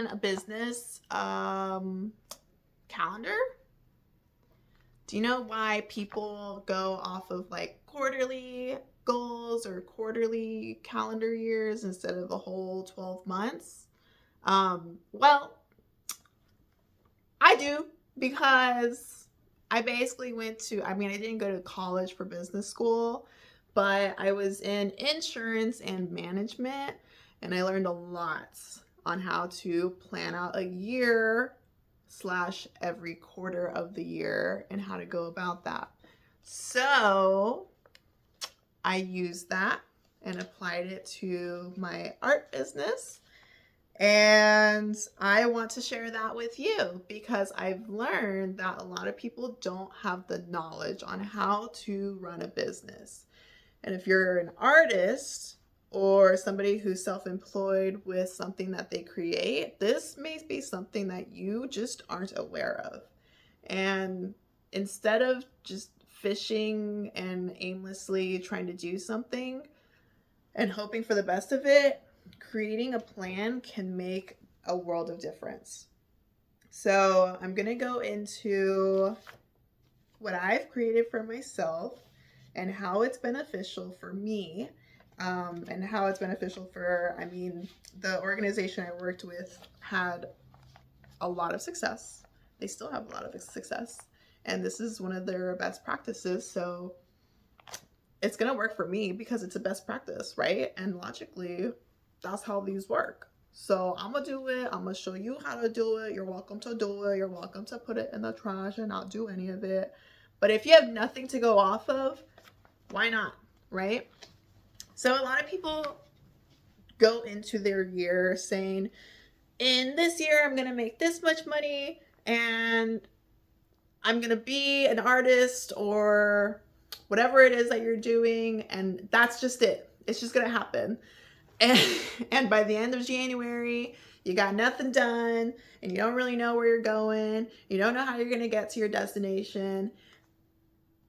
run a business calendar. Do you know why people go off of like quarterly goals or quarterly calendar years instead of the whole 12 months? Well, I do because I basically I didn't go to college for business school, but I was in insurance and management, and I learned a lot on how to plan out a year slash every quarter of the year and how to go about that. So I used that and applied it to my art business. And I want to share that with you because I've learned that a lot of people don't have the knowledge on how to run a business. And if you're an artist or somebody who's self-employed with something that they create, this may be something that you just aren't aware of. And instead of just fishing and aimlessly trying to do something and hoping for the best of it, creating a plan can make a world of difference. So I'm going to go into what I've created for myself and how it's beneficial for me, and how it's beneficial for, the organization I worked with had a lot of success. They still have a lot of success. And this is one of their best practices. So it's going to work for me because it's a best practice, right? And logically, that's how these work. So I'm going to do it. I'm going to show you how to do it. You're welcome to do it. You're welcome to put it in the trash and not do any of it. But if you have nothing to go off of, why not, right? So a lot of people go into their year saying, in this year, I'm going to make this much money and I'm going to be an artist or whatever it is that you're doing. And that's just it. It's just going to happen. And by the end of January, you got nothing done and you don't really know where you're going. You don't know how you're going to get to your destination.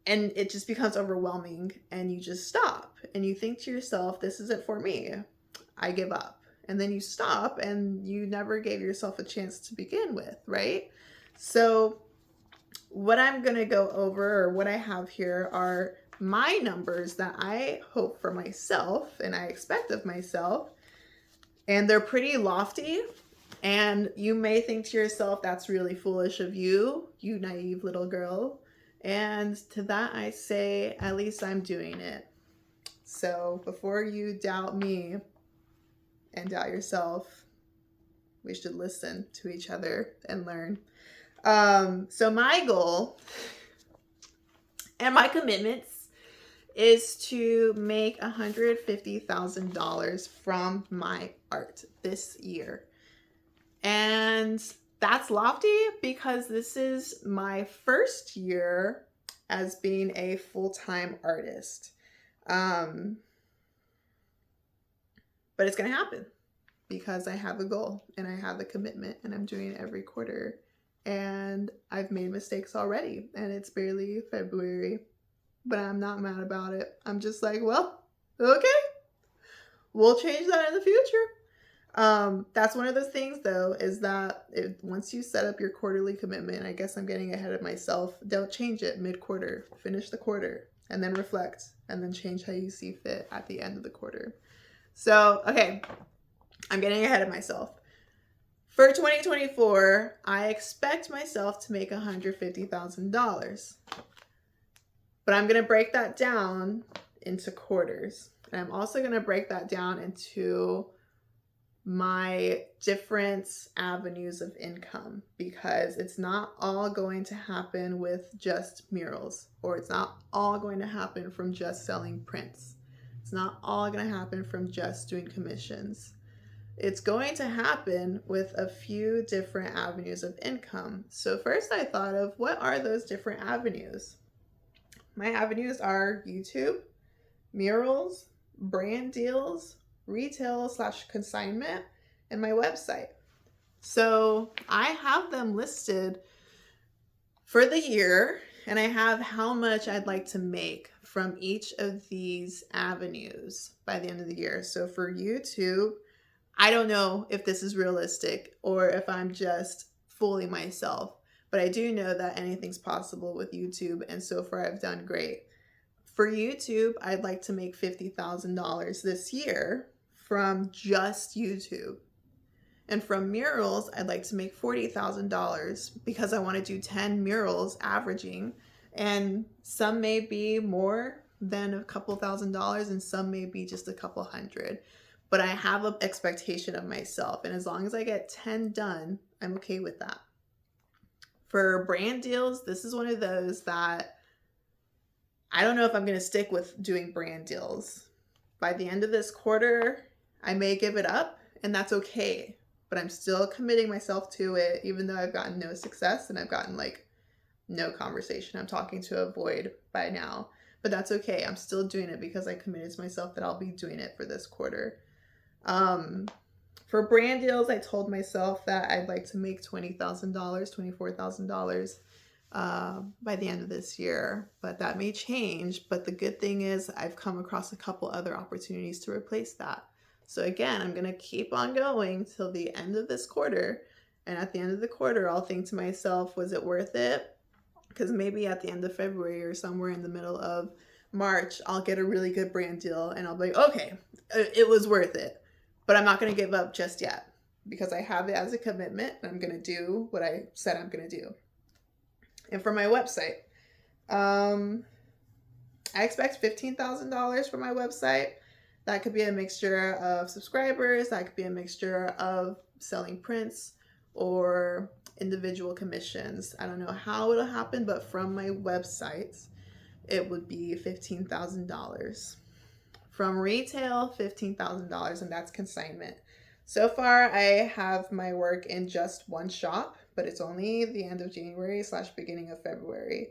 And it just becomes overwhelming and you just stop and you think to yourself, this isn't for me. I give up. And then you stop and you never gave yourself a chance to begin with, right? So what I'm going to go over, or what I have here, are my numbers that I hope for myself and I expect of myself. And they're pretty lofty. And you may think to yourself, that's really foolish of you, you naive little girl. And to that I say, at least I'm doing it. So before you doubt me and doubt yourself, we should listen to each other and learn. So my goal and my commitments is to make $150,000 from my art this year. And that's lofty because this is my first year as being a full-time artist. But it's going to happen because I have a goal and I have a commitment and I'm doing it every quarter. And I've made mistakes already and it's barely February, but I'm not mad about it. I'm just like, well, okay, we'll change that in the future. That's one of those things though, is that once you set up your quarterly commitment, I guess I'm getting ahead of myself, don't change it mid-quarter, finish the quarter and then reflect and then change how you see fit at the end of the quarter. So, okay, I'm getting ahead of myself. For 2024, I expect myself to make $150,000, but I'm going to break that down into quarters. And I'm also going to break that down into my different avenues of income because it's not all going to happen with just murals, or it's not all going to happen from just selling prints. It's not all going to happen from just doing commissions. It's going to happen with a few different avenues of income. So first I thought of, what are those different avenues? My avenues are YouTube, murals, brand deals, retail/consignment, and my website. So I have them listed for the year and I have how much I'd like to make from each of these avenues by the end of the year. So for YouTube, I don't know if this is realistic or if I'm just fooling myself, but I do know that anything's possible with YouTube, and so far I've done great. For YouTube, I'd like to make $50,000 this year from just YouTube. And from murals, I'd like to make $40,000 because I want to do 10 murals averaging. And some may be more than a couple $1,000s and some may be just a couple hundred. But I have an expectation of myself. And as long as I get 10 done, I'm okay with that. For brand deals, this is one of those that I don't know if I'm going to stick with doing brand deals. By the end of this quarter, I may give it up, and that's okay. But I'm still committing myself to it, even though I've gotten no success and I've gotten like no conversation. I'm talking to a void by now, but that's okay. I'm still doing it because I committed to myself that I'll be doing it for this quarter. For brand deals, I told myself that I'd like to make $20,000, $24,000 by the end of this year, but that may change. But the good thing is I've come across a couple other opportunities to replace that. So again, I'm going to keep on going till the end of this quarter. And at the end of the quarter, I'll think to myself, was it worth it? Because maybe at the end of February or somewhere in the middle of March, I'll get a really good brand deal and I'll be like, okay, it was worth it. But I'm not going to give up just yet because I have it as a commitment and I'm going to do what I said I'm going to do. And for my website, I expect $15,000 for my website. That could be a mixture of subscribers. That could be a mixture of selling prints or individual commissions. I don't know how it'll happen, but from my website, it would be $15,000. From retail, $15,000, and that's consignment. So far, I have my work in just one shop, but it's only the end of January / beginning of February.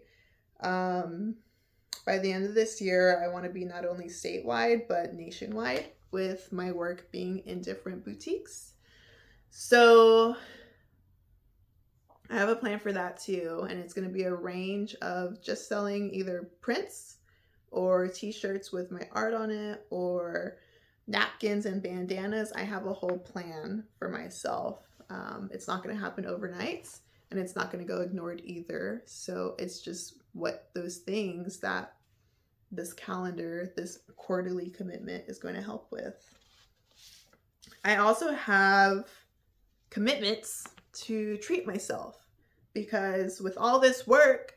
By the end of this year, I want to be not only statewide, but nationwide with my work being in different boutiques. So I have a plan for that too. And it's going to be a range of just selling either prints or t-shirts with my art on it or napkins and bandanas. I have a whole plan for myself. It's not going to happen overnight and it's not going to go ignored either. So it's just what those things that this calendar, this quarterly commitment is going to help with. I also have commitments to treat myself because with all this work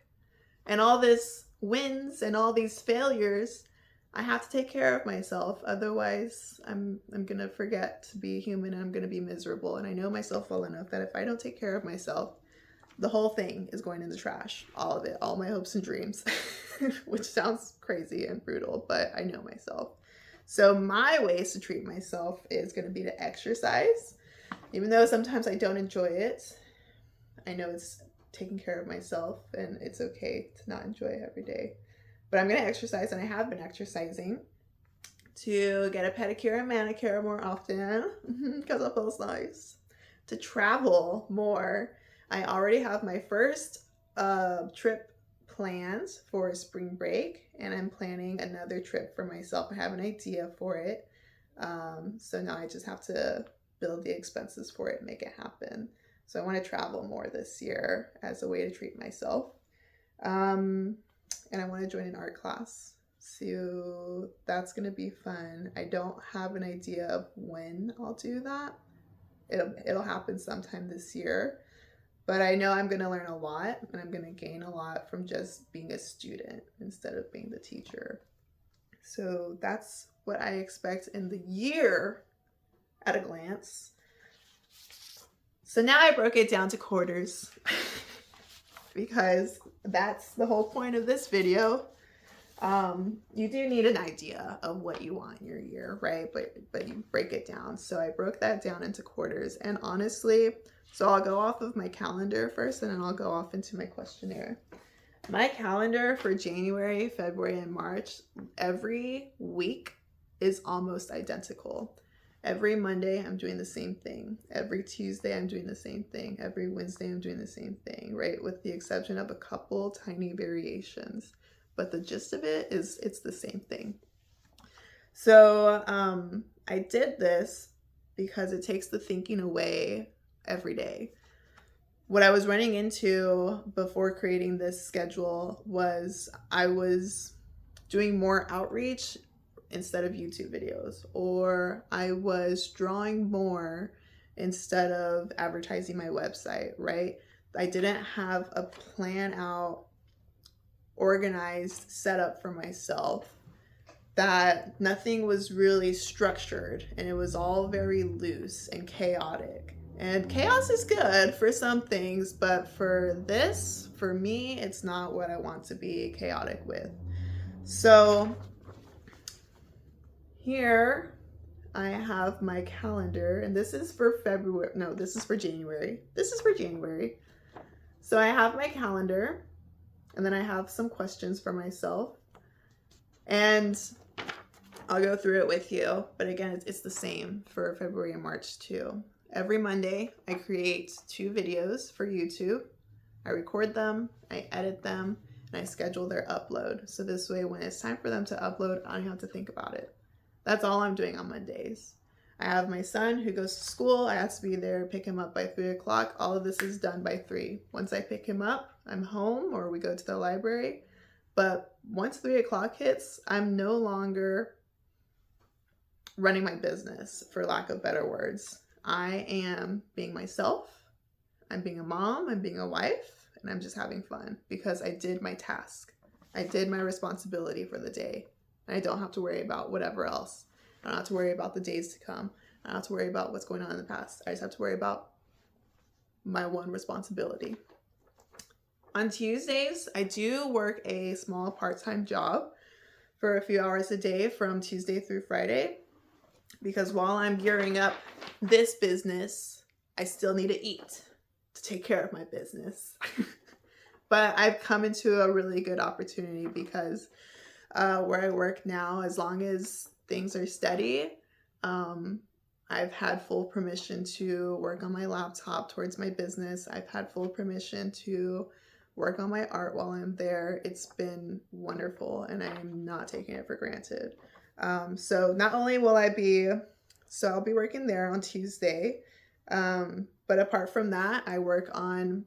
and all this wins and all these failures, I have to take care of myself. Otherwise, I'm going to forget to be human and I'm going to be miserable. And I know myself well enough that if I don't take care of myself, the whole thing is going in the trash. All of it, all my hopes and dreams, which sounds crazy and brutal, but I know myself. So my ways to treat myself is going to be to exercise. Even though sometimes I don't enjoy it, I know it's taking care of myself and it's okay to not enjoy it every day. But I'm going to exercise, and I have been exercising to get a pedicure and manicure more often because it feels nice. To travel more. I already have my first trip planned for spring break, and I'm planning another trip for myself. I have an idea for it. So now I just have to build the expenses for it and make it happen. So I want to travel more this year as a way to treat myself. And I want to join an art class. So that's going to be fun. I don't have an idea of when I'll do that. It'll happen sometime this year. But I know I'm going to learn a lot and I'm going to gain a lot from just being a student instead of being the teacher. So that's what I expect in the year at a glance. So now I broke it down to quarters because that's the whole point of this video. You do need an idea of what you want in your year, right? But you break it down. So I broke that down into quarters. And honestly, so I'll go off of my calendar first and then I'll go off into my questionnaire. My calendar for January, February, and March, every week is almost identical. Every Monday, I'm doing the same thing. Every Tuesday, I'm doing the same thing. Every Wednesday, I'm doing the same thing, right? With the exception of a couple tiny variations. But the gist of it is it's the same thing. So I did this because it takes the thinking away every day. What I was running into before creating this schedule was I was doing more outreach instead of YouTube videos, or I was drawing more instead of advertising my website, right? I didn't have a plan out, organized setup for myself, that nothing was really structured, and it was all very loose and chaotic. And chaos is good for some things, but for this, for me, it's not what I want to be chaotic with. So here I have my calendar, and this is for February. No, this is for January. This is for January. So I have my calendar, and then I have some questions for myself, and I'll go through it with you. But again, it's the same for February and March too. Every Monday, I create 2 videos for YouTube. I record them, I edit them, and I schedule their upload. So this way, when it's time for them to upload, I don't have to think about it. That's all I'm doing on Mondays. I have my son who goes to school. I have to be there, pick him up by 3 o'clock. All of this is done by 3. Once I pick him up, I'm home, or we go to the library. But once 3 o'clock hits, I'm no longer running my business, for lack of better words. I am being myself. I'm being a mom. I'm being a wife. And I'm just having fun because I did my task. I did my responsibility for the day. And I don't have to worry about whatever else. I don't have to worry about the days to come. I don't have to worry about what's going on in the past. I just have to worry about my one responsibility. On Tuesdays, I do work a small part-time job for a few hours a day from Tuesday through Friday, because while I'm gearing up this business, I still need to eat to take care of my business. But I've come into a really good opportunity because where I work now, as long as things are steady, I've had full permission to work on my laptop towards my business. I've had full permission to work on my art while I'm there. It's been wonderful, and I am not taking it for granted. So not only will I'll be working there on Tuesday, but apart from that, I work on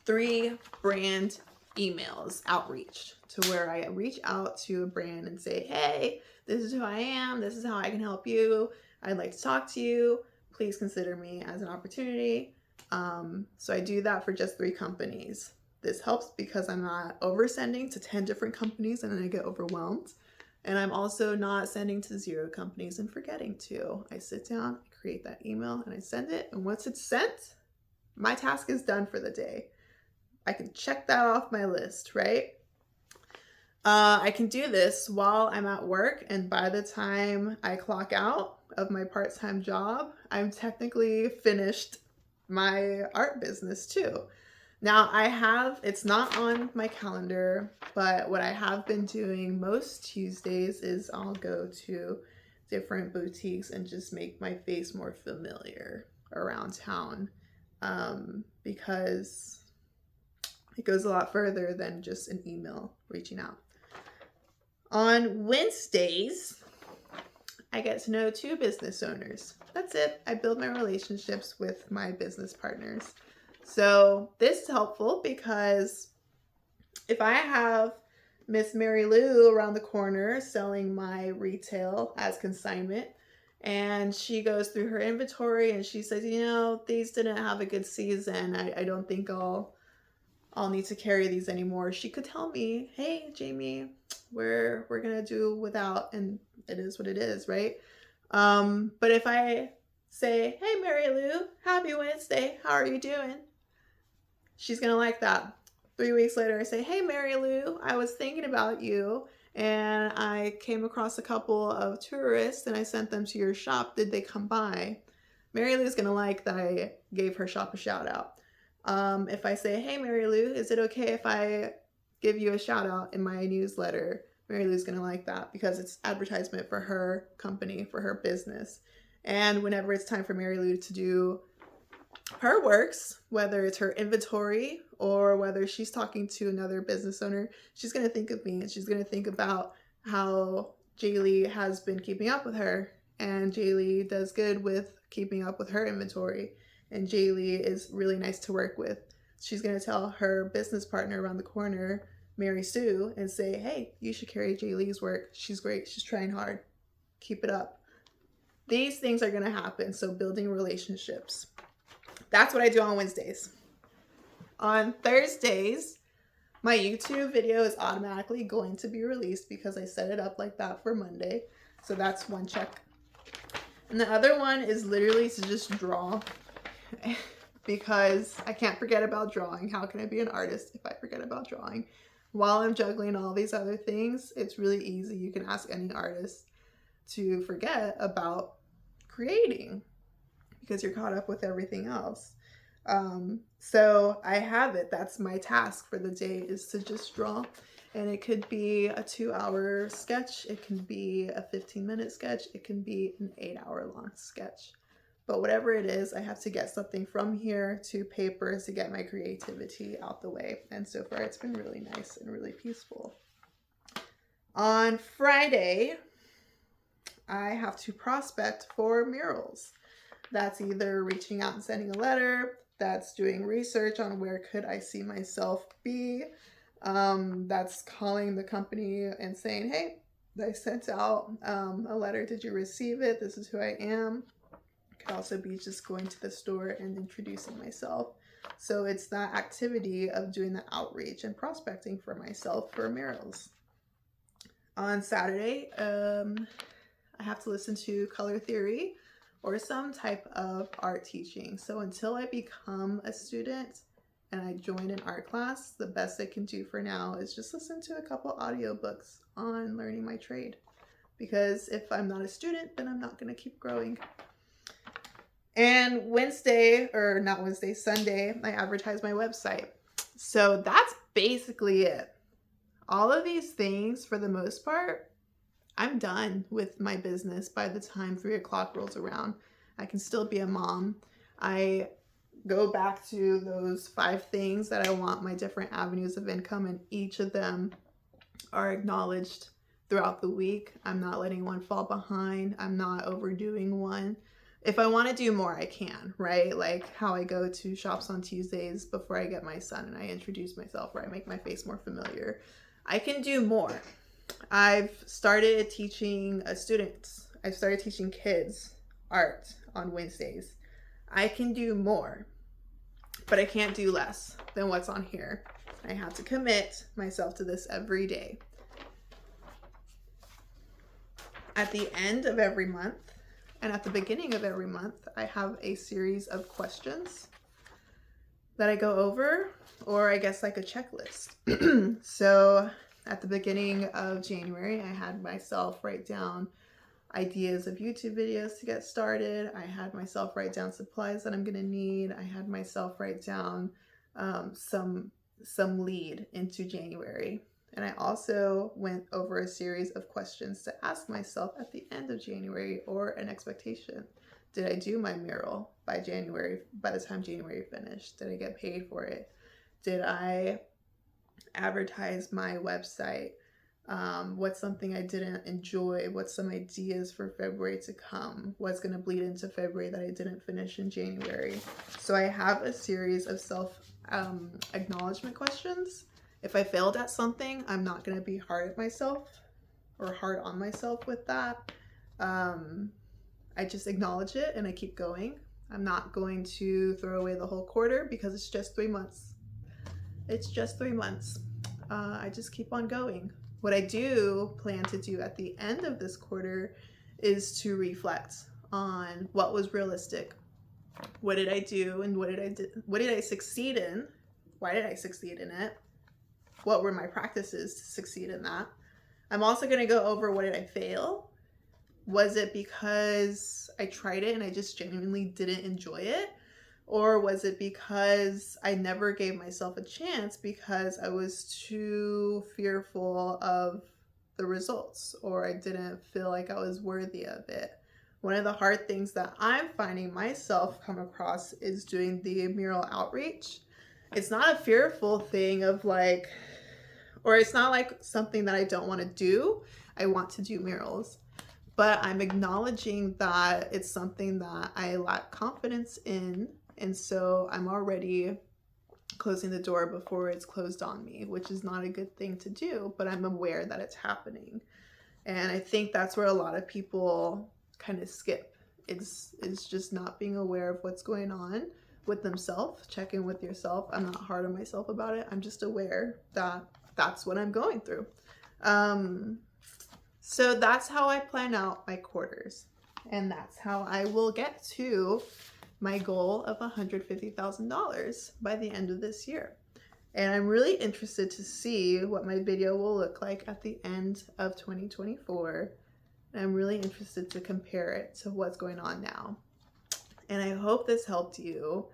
3 brand emails outreach, to where I reach out to a brand and say, hey, this is who I am. This is how I can help you. I'd like to talk to you. Please consider me as an opportunity. So I do that for just 3 companies. This helps because I'm not oversending to 10 different companies and then I get overwhelmed. And I'm also not sending to 0 companies and forgetting to. I sit down, I create that email, and I send it. And once it's sent, my task is done for the day. I can check that off my list, right? I can do this while I'm at work, and by the time I clock out of my part-time job, I'm technically finished my art business too. Now it's not on my calendar, but what I have been doing most Tuesdays is I'll go to different boutiques and just make my face more familiar around town, because it goes a lot further than just an email reaching out. On Wednesdays, I get to know 2 business owners. That's it. I build my relationships with my business partners. So this is helpful because if I have Miss Mary Lou around the corner selling my retail as consignment, and she goes through her inventory and she says, these didn't have a good season. I don't think I'll need to carry these anymore. She could tell me, hey, Jamie, we're going to do without, and it is what it is, right? But if I say, hey, Mary Lou, happy Wednesday. How are you doing? She's going to like that. 3 weeks later, I say, hey, Mary Lou, I was thinking about you, and I came across a couple of tourists, and I sent them to your shop. Did they come by? Mary Lou's going to like that I gave her shop a shout out. If I say, hey, Mary Lou, is it okay if I give you a shout out in my newsletter? Mary Lou's going to like that because it's advertisement for her company, for her business. And whenever it's time for Mary Lou to do her works, whether it's her inventory or whether she's talking to another business owner, she's going to think of me, and she's going to think about how Jaylee has been keeping up with her and Jaylee does good with keeping up with her inventory, and Jaylee is really nice to work with. She's going to tell her business partner around the corner, Mary Sue, and say, hey, you should carry Jaylee's work. She's great. She's trying hard. Keep it up. These things are going to happen. So building relationships. That's what I do on Wednesdays. On Thursdays, my YouTube video is automatically going to be released because I set it up like that for Monday. So that's one check. And the other one is literally to just draw because I can't forget about drawing. How can I be an artist if I forget about drawing? While I'm juggling all these other things, it's really easy. You can ask any artist to forget about creating because you're caught up with everything else. So I have it. That's my task for the day, is to just draw. And it could be a 2-hour sketch. It can be a 15-minute sketch. It can be an 8-hour long sketch. But whatever it is, I have to get something from here to paper to get my creativity out the way. And so far it's been really nice and really peaceful. On Friday, I have to prospect for murals. That's either reaching out and sending a letter. That's doing research on where could I see myself be. That's calling the company and saying, hey, I sent out a letter. Did you receive it? This is who I am. It could also be just going to the store and introducing myself. So it's that activity of doing the outreach and prospecting for myself for murals. On Saturday, I have to listen to color theory or some type of art teaching. So until I become a student and I join an art class, the best I can do for now is just listen to a couple audiobooks on learning my trade. Because if I'm not a student, then I'm not going to keep growing. And Sunday, I advertise my website. So that's basically it. All of these things, for the most part, I'm done with my business by the time 3 o'clock rolls around. I can still be a mom. I go back to those 5 things that I want my different avenues of income, and each of them are acknowledged throughout the week. I'm not letting one fall behind. I'm not overdoing one. If I want to do more, I can, right? Like how I go to shops on Tuesdays before I get my son and I introduce myself, or I make my face more familiar. I can do more. I've started teaching students. I've started teaching kids art on Wednesdays. I can do more, but I can't do less than what's on here. I have to commit myself to this every day. At the end of every month and at the beginning of every month, I have a series of questions that I go over, or I guess like a checklist. So at the beginning of January, I had myself write down ideas of YouTube videos to get started. I had myself write down supplies that I'm going to need. I had myself write down some lead into January. And I also went over a series of questions to ask myself at the end of January, or an expectation. Did I do my mural by the time January finished? Did I get paid for it? Did I advertise my website? What's something I didn't enjoy? What's some ideas for February to come? What's going to bleed into February that I didn't finish in January? So I have a series of acknowledgement questions. If I failed at something, I'm not going to be hard at myself or hard on myself with that. I just acknowledge it and I keep going. I'm not going to throw away the whole quarter because it's just 3 months. It's just 3 months. I just keep on going. What I do plan to do at the end of this quarter is to reflect on what was realistic. What did I do and what did I succeed in? Why did I succeed in it? What were my practices to succeed in that? I'm also going to go over, what did I fail? Was it because I tried it and I just genuinely didn't enjoy it? Or was it because I never gave myself a chance because I was too fearful of the results, or I didn't feel like I was worthy of it? One of the hard things that I'm finding myself come across is doing the mural outreach. It's not a fearful thing of like, or it's not like something that I don't want to do. I want to do murals. but I'm acknowledging that it's something that I lack confidence in. And so I'm already closing the door before it's closed on me, which is not a good thing to do, but I'm aware that it's happening. And I think that's where a lot of people kind of skip. It's just not being aware of what's going on with themselves. Check in with yourself. I'm not hard on myself about it. I'm just aware that that's what I'm going through. So that's how I plan out my quarters. And that's how I will get to my goal of $150,000 by the end of this year. And I'm really interested to see what my video will look like at the end of 2024. And I'm really interested to compare it to what's going on now. And I hope this helped you.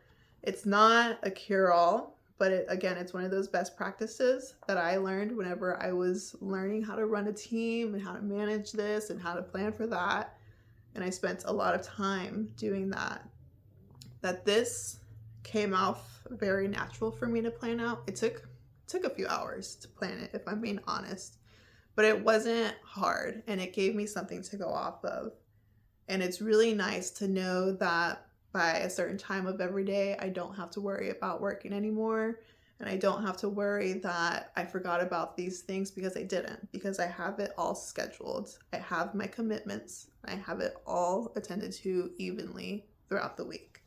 It's not a cure-all, but again, it's one of those best practices that I learned whenever I was learning how to run a team and how to manage this and how to plan for that. And I spent a lot of time doing that. That this came off very natural for me to plan out. It took a few hours to plan it, if I'm being honest, but it wasn't hard, and it gave me something to go off of. And it's really nice to know that by a certain time of every day, I don't have to worry about working anymore, and I don't have to worry that I forgot about these things, because I didn't, because I have it all scheduled. I have my commitments. I have it all attended to evenly throughout the week.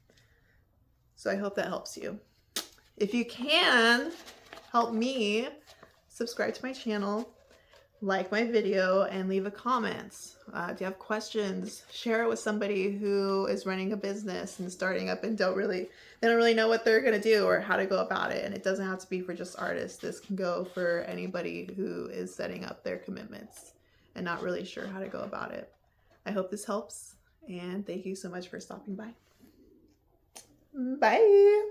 So I hope that helps you. If you can help me, subscribe to my channel, like my video, and leave a comment. Do you have questions? Share it with somebody who is running a business and starting up and they don't really know what they're gonna do or how to go about it. And it doesn't have to be for just artists. This can go for anybody who is setting up their commitments and not really sure how to go about it. I hope this helps, and thank you so much for stopping by. Bye.